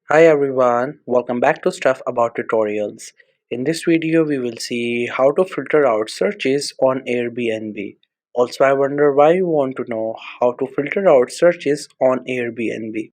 Hi everyone, welcome back to Stuff About Tutorials. In this video, we will see how to filter out searches on Airbnb. Also, I wonder why you want to know how to filter out searches on Airbnb.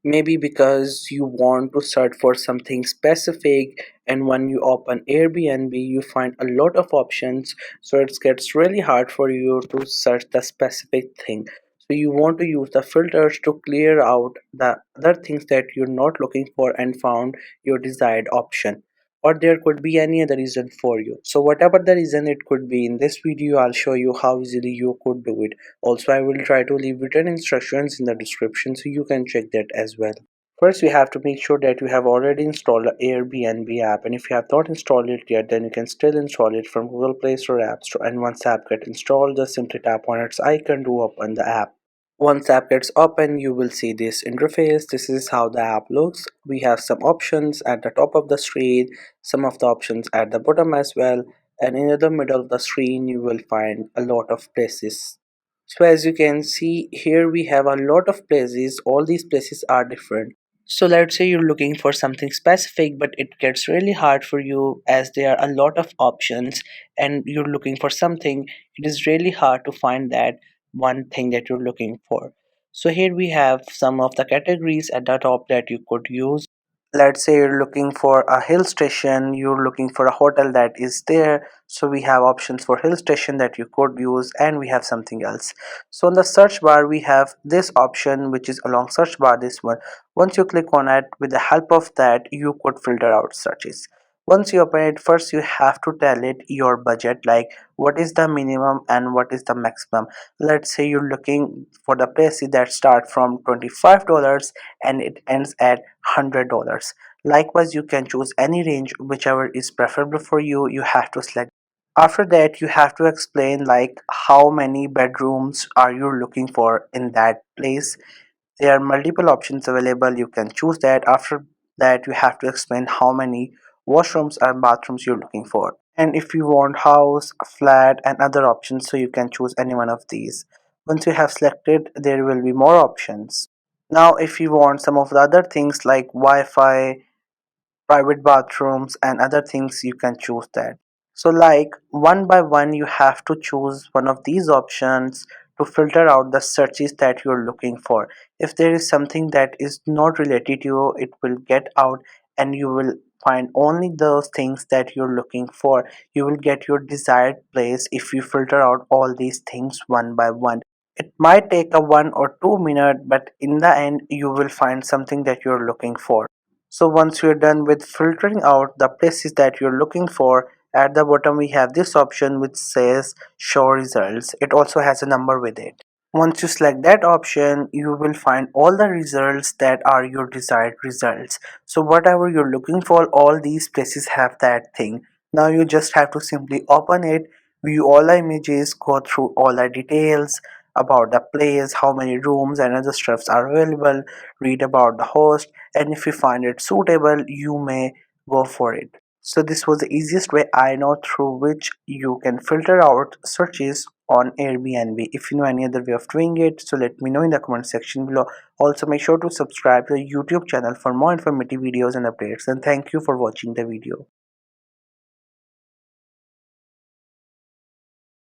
Maybe because you want to search for something specific, and when you open Airbnb, you find a lot of options, so it gets really hard for you to search the specific thing. So, you want to use the filters to clear out the other things that you're not looking for and found your desired option. Or there could be any other reason for you. So, whatever the reason it could be, in this video, I'll show you how easily you could do it. Also, I will try to leave written instructions in the description so you can check that as well. First, we have to make sure that you have already installed the Airbnb app, and if you have not installed it yet, then you can still install it from Google Play Store App Store. And once the app gets installed, just simply tap on its icon to open the app. Once the app gets open, you will see this interface. This is how the app looks. We have some options at the top of the screen, some of the options at the bottom as well, and in the middle of the screen, you will find a lot of places. So as you can see here, we have a lot of places. All these places are different. So let's say you're looking for something specific, but it gets really hard for you as there are a lot of options and you're looking for something. It is really hard to find that one thing that you're looking for. So here we have some of the categories at the top that you could use. Let's say you're looking for a hill station, you're looking for a hotel that is there, so we have options for hill station that you could use, and we have something else. So in the search bar we have this option which is along search bar, this one. Once you click on it, with the help of that you could filter out searches. Once you open it, first you have to tell it your budget, like what is the minimum and what is the maximum. Let's say you're looking for the places that start from $25 and it ends at $100. Likewise, you can choose any range, whichever is preferable for you. You have to select. After that, you have to explain like how many bedrooms are you looking for in that place. There are multiple options available. You can choose that. After that, you have to explain how many washrooms and bathrooms you're looking for. And if you want house, flat, and other options, so you can choose any one of these. Once you have selected, there will be more options. Now, if you want some of the other things like Wi-Fi, private bathrooms, and other things, you can choose that. So like one by one, you have to choose one of these options to filter out the searches that you're looking for. If there is something that is not related to you, it will get out and you will find only those things that you're looking for. You will get your desired place if you filter out all these things one by one. It might take a 1 or 2 minute, but in the end, you will find something that you're looking for. So once you're done with filtering out the places that you're looking for, at the bottom we have this option which says show results. It also has a number with it. Once you select that option, you will find all the results that are your desired results. So whatever you're looking for, all these places have that thing. Now you just have to simply open it, view all the images, go through all the details about the place, how many rooms and other stuffs are available, read about the host, and if you find it suitable, you may go for it. So this was the easiest way I know through which you can filter out searches on Airbnb. If you know any other way of doing it, so let me know in the comment section below. Also make sure to subscribe to the YouTube channel for more informative videos and updates, and thank you for watching the video.